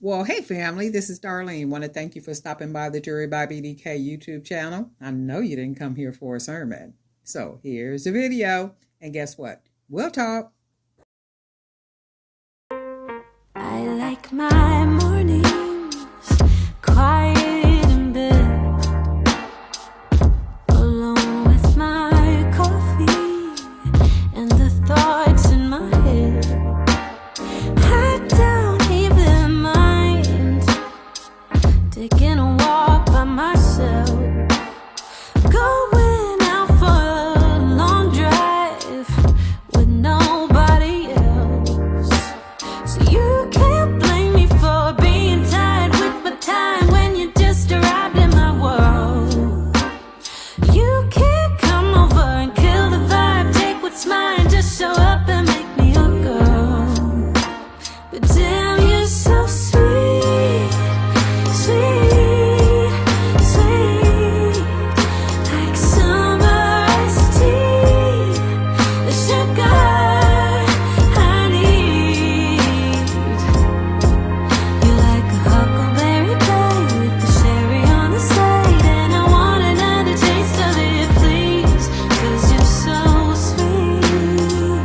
Well, hey family, this is Darlene. Want to thank you for stopping by the Jury by BDK YouTube channel. I know you didn't come here for a sermon. So here's the video. And guess what? We'll talk. I like my mornings quiet in bed, alone with my coffee and the thoughts in my head. I don't even mind taking a walk by myself, going out for a long drive with nobody else. So you can't blame me for being tired with my time when you just arrived in my world. You can't come over and kill the vibe, take what's mine, just show up and make me a girl. But damn, you're so sweet, sweet, sweet, like summer iced tea, the sugar I need. You're like a huckleberry pie with the cherry on the side, and I want another taste of it, please, 'cause you're so sweet,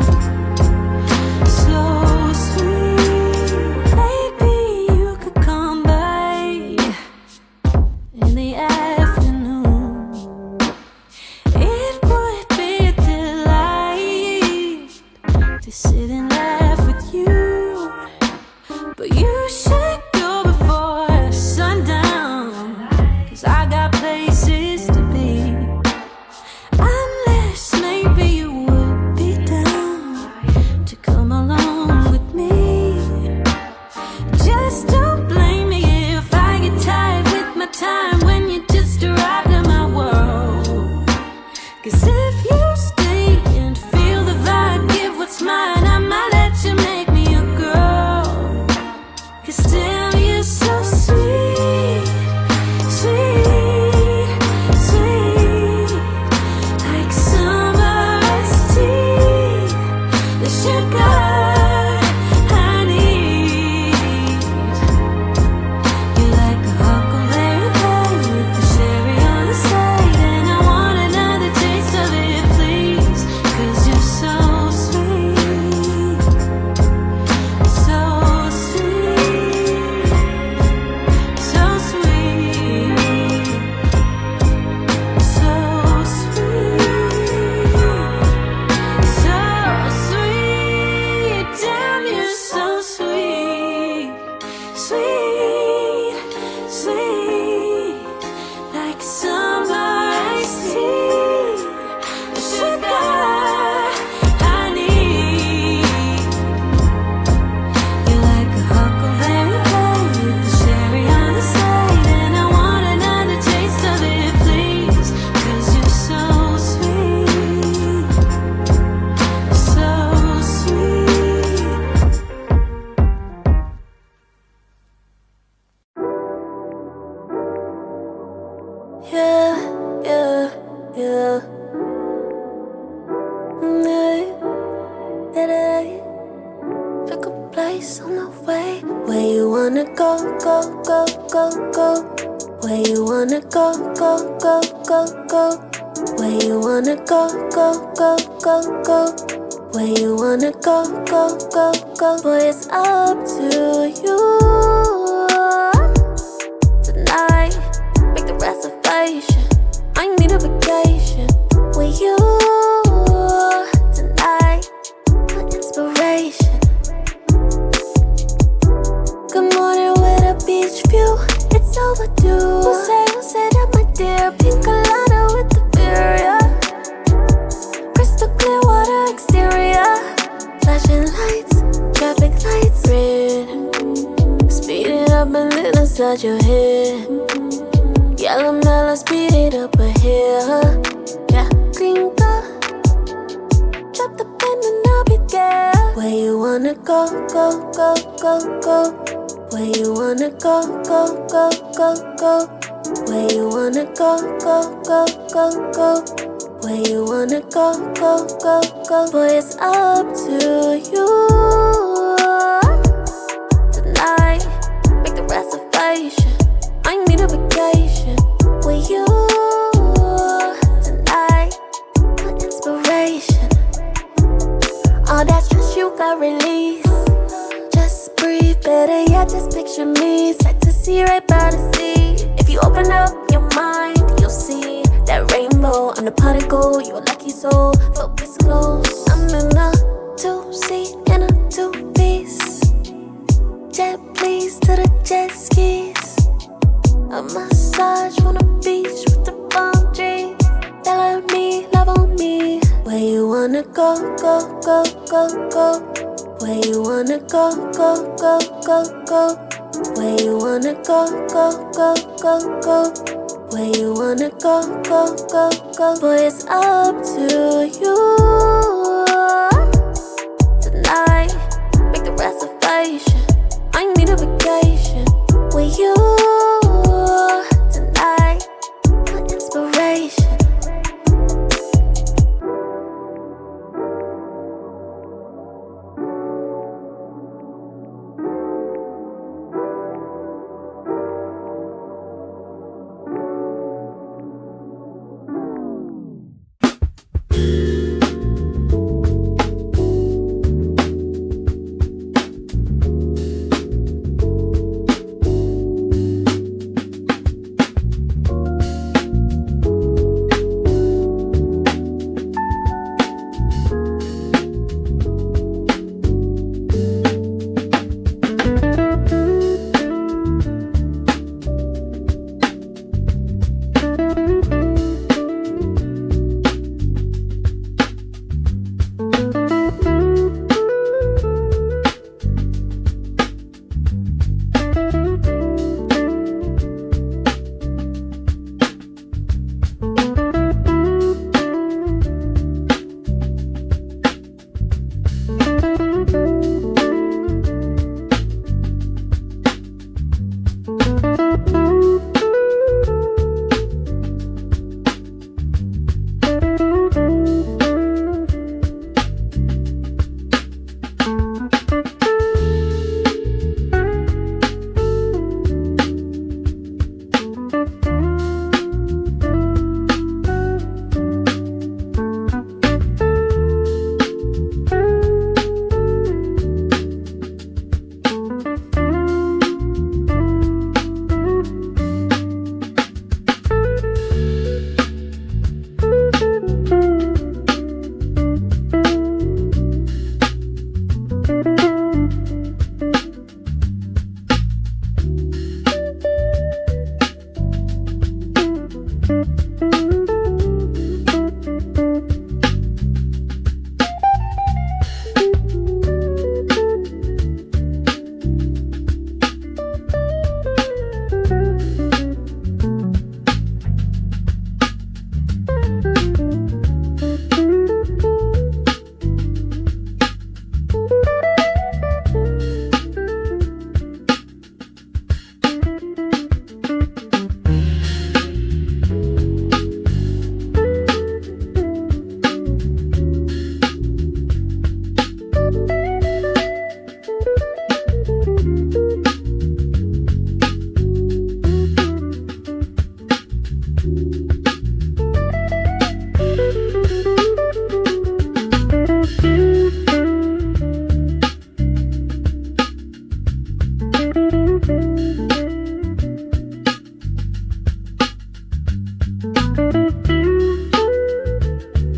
so sweet. Maybe you could come by in the afternoon. It would be a delight to sit and laugh with you, but you should go before sundown, 'cause I got places to be. Unless maybe you would be down to come along with me. Just don't blame me if I get tired with my time when you just arrived in my world. 'Cause if you stay and feel the vibe, give what's mine, I might let you make me a girl. 'Cause damn, you're so sweet, sweet, sweet, like summer iced tea, the sugar I need. You're like a huckleberry pie with the cherry on the side, and I want another taste of it, please, 'cause you're so sweet, so sweet, so sweet, so sweet, damn, you're so sweet, sweet, sweet, like summer iced tea, the sugar I need. You're like a huckleberry pie with the cherry on the side, and I want another taste of it, please, 'cause you're so sweet, so sweet. Yeah, yeah, yeah. Pick a place on the way where you wanna go, go, go, go, go. Where you wanna go, go, go, go, go. Where you wanna go, go, go, go, go. Where you wanna go, go, go, go. Boy, it's up to you tonight. Make the reservation. I need a vacation with you tonight. My inspiration. Good morning with a beach view. It's overdue. Who say that, my dear? Pink colada with the beer, yeah. Crystal clear water exterior. Flashing lights, traffic lights, red. Speed it up and then inside your head. Yellow mellow, speed it up ahead. Yeah, green go. Drop the pen and I'll be there. Where you wanna go, go, go, go, go. Where you wanna go, go, go, go, go. Where you wanna go, go, go, go, go. Where you wanna go, go, go, go. Boy, it's up to you tonight. Make better yet, just picture me set to sea right by the sea. If you open up your mind, you'll see that rainbow. I'm the particle, you're a lucky soul. Focus close. I'm in a two-seat in a two-piece. Jet please to the jet skis. A massage on the beach with the palm trees. Tell me, love on me. Where you wanna go, go, go, go, go. Where you wanna go, go, go, go, go. Where you wanna go, go, go, go, go. Where you wanna go, go, go, go. Boy, it's up to you.